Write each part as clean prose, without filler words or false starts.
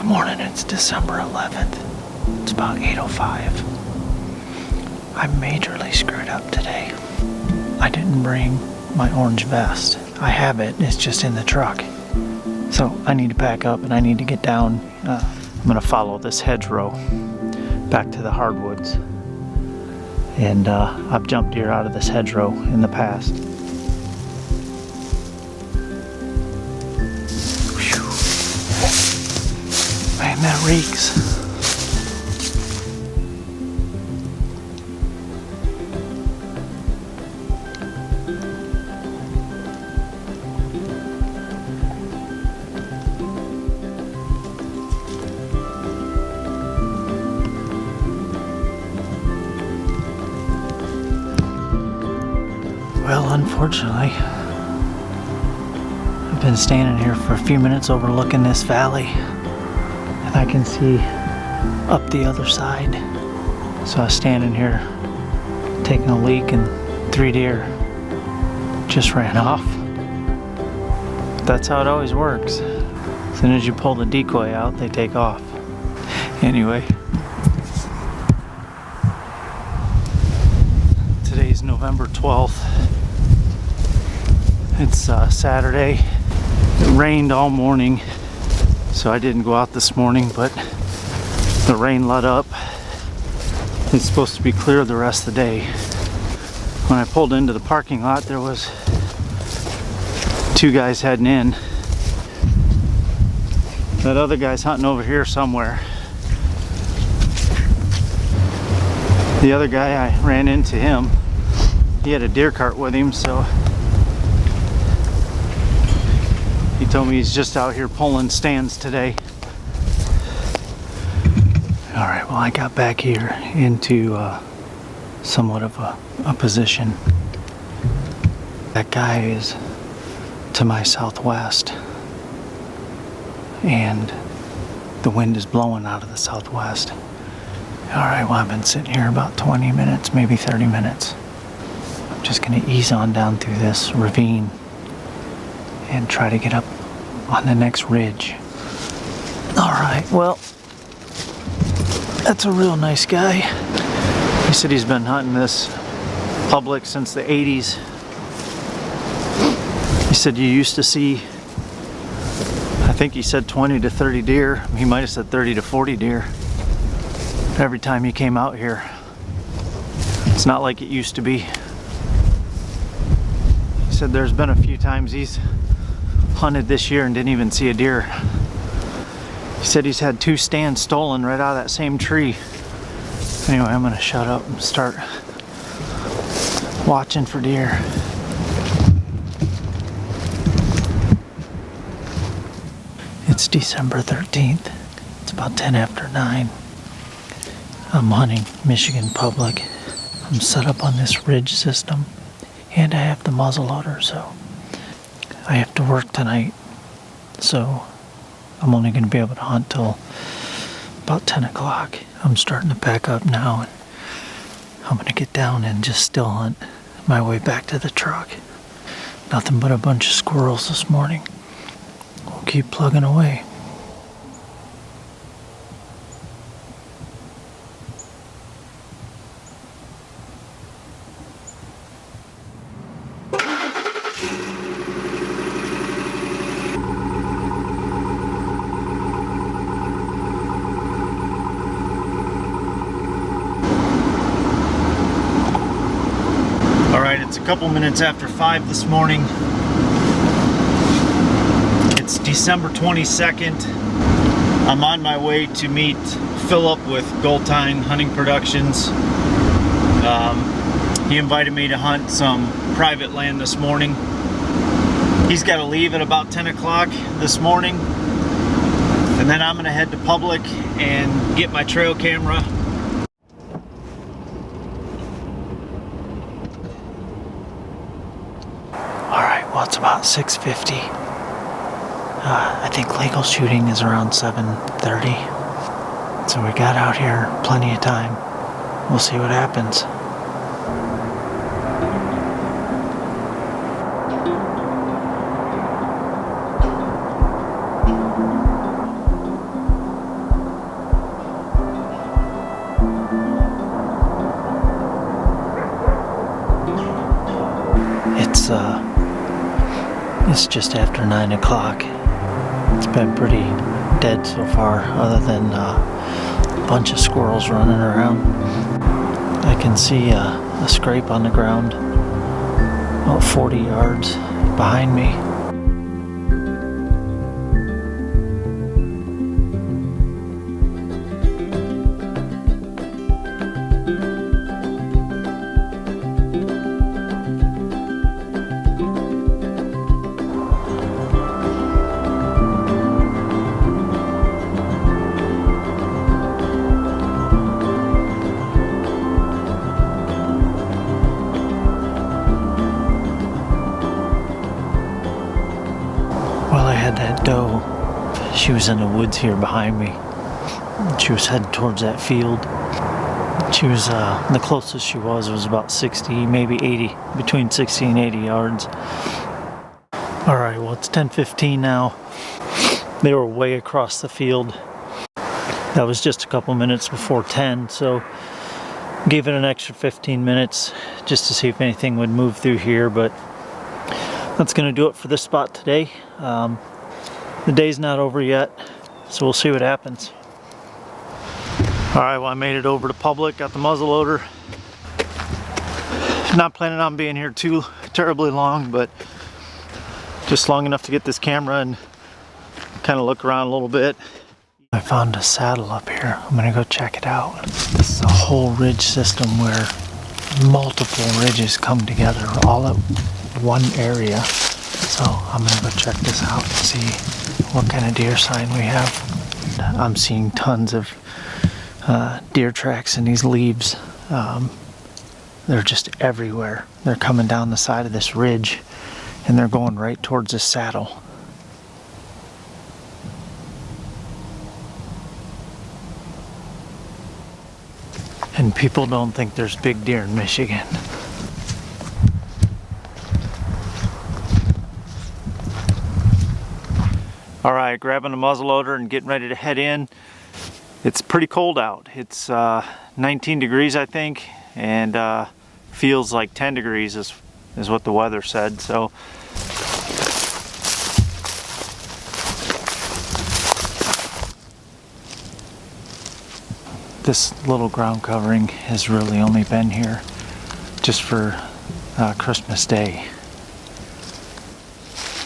Good morning, it's December 11th. It's about 8:05. I majorly screwed up today. I didn't bring my orange vest. I have it, it's just in the truck. So I need to pack up and I need to get down. I'm gonna follow this hedgerow back to the hardwoods. And I've jumped deer out of this hedgerow in the past. Whew. Man, that reeks. Well, unfortunately, I've been standing here for a few minutes overlooking this valley, and I can see up the other side. So I was standing here taking a leak, and 3 deer just ran off. That's how it always works. As soon as you pull the decoy out, they take off. Anyway, today's November 12th. It's Saturday. It rained all morning, so I didn't go out this morning, but the rain let up. It's supposed to be clear the rest of the day. When I pulled into the parking lot, there was 2 guys heading in. That other guy's hunting over here somewhere. The other guy, I ran into him. He had a deer cart with him, so he told me he's just out here pulling stands today. Alright, well, I got back here into somewhat of a position. That guy is to my southwest, and the wind is blowing out of the southwest. Alright, well, I've been sitting here about 20 minutes, maybe 30 minutes. I'm just going to ease on down through this ravine and try to get up on the next ridge. Alright, well, that's a real nice guy. He said he's been hunting this public since the 80s. He said you used to see, I think he said 20 to 30 deer. He might have said 30 to 40 deer every time he came out here. It's not like it used to be. He said there's been a few times he's hunted this year and didn't even see a deer. He said he's had 2 stands stolen right out of that same tree. Anyway, I'm gonna shut up and start watching for deer. It's December 13th. It's about 10 after 9. I'm hunting Michigan public. I'm set up on this ridge system, and I have the muzzleloader, so I have to work tonight. So I'm only going to be able to hunt till about 10 o'clock. I'm starting to pack up now, and I'm going to get down and just still hunt my way back to the truck. Nothing but a bunch of squirrels this morning. We'll keep plugging away. It's a couple minutes after 5 this morning. It's December 22nd. I'm on my way to meet Philip with Goldtine Hunting Productions. He invited me to hunt some private land this morning. He's got to leave at about 10 o'clock this morning. And then I'm going to head to public and get my trail camera. Well, it's about 6:50. I think legal shooting is around 7:30. So we got out here plenty of time. We'll see what happens. It's just after 9 o'clock. It's been pretty dead so far, other than a bunch of squirrels running around. I can see a scrape on the ground about 40 yards behind me. Well, I had that doe. She was in the woods here behind me. She was heading towards that field. She was, the closest she was about 60, maybe 80, between 60 and 80 yards. All right, well, it's 10:15 now. They were way across the field. That was just a couple minutes before 10, so gave it an extra 15 minutes just to see if anything would move through here, but that's gonna do it for this spot today. The day's not over yet, so we'll see what happens. All right, well, I made it over to public, got the muzzleloader. Not planning on being here too terribly long, but just long enough to get this camera and kind of look around a little bit. I found a saddle up here. I'm gonna go check it out. This is a whole ridge system where multiple ridges come together all at one area. So I'm gonna go check this out and see what kind of deer sign we have. I'm seeing tons of deer tracks in these leaves. They're just everywhere. They're coming down the side of this ridge and they're going right towards this saddle. And people don't think there's big deer in Michigan. All right, grabbing the muzzleloader and getting ready to head in. It's pretty cold out. It's 19 degrees, I think, and feels like 10 degrees is what the weather said. So this little ground covering has really only been here just for Christmas Day.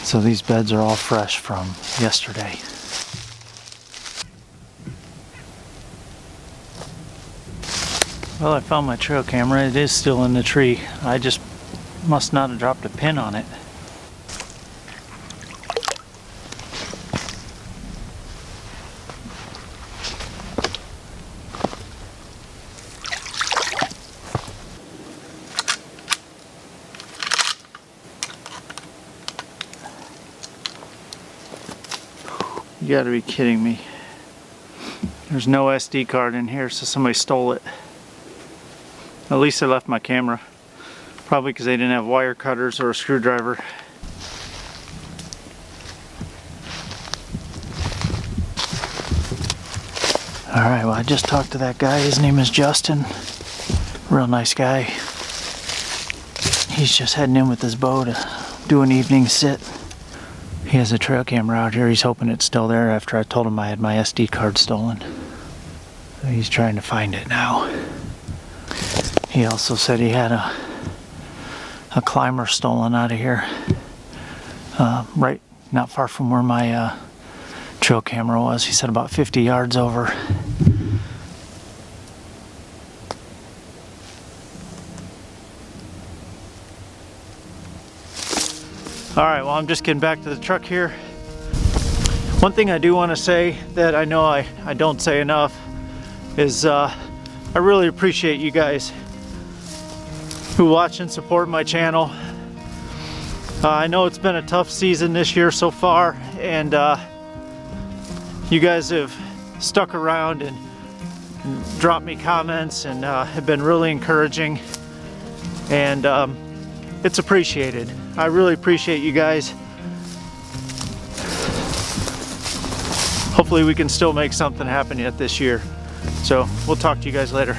So these beds are all fresh from yesterday. Well, I found my trail camera. It is still in the tree. I just must not have dropped a pin on it. You gotta be kidding me. There's no SD card in here, so somebody stole it. At least I left my camera. Probably because they didn't have wire cutters or a screwdriver. Alright, well, I just talked to that guy. His name is Justin. Real nice guy. He's just heading in with his bow to do an evening sit. He has a trail camera out here. He's hoping it's still there after I told him I had my SD card stolen. So he's trying to find it now. He also said he had a climber stolen out of here. Right, not far from where my trail camera was. He said about 50 yards over. Alright, well, I'm just getting back to the truck here. One thing I do want to say that I know I don't say enough is I really appreciate you guys who watch and support my channel. I know it's been a tough season this year so far, and you guys have stuck around and dropped me comments and have been really encouraging, and it's appreciated. I really appreciate you guys. Hopefully we can still make something happen yet this year. So we'll talk to you guys later.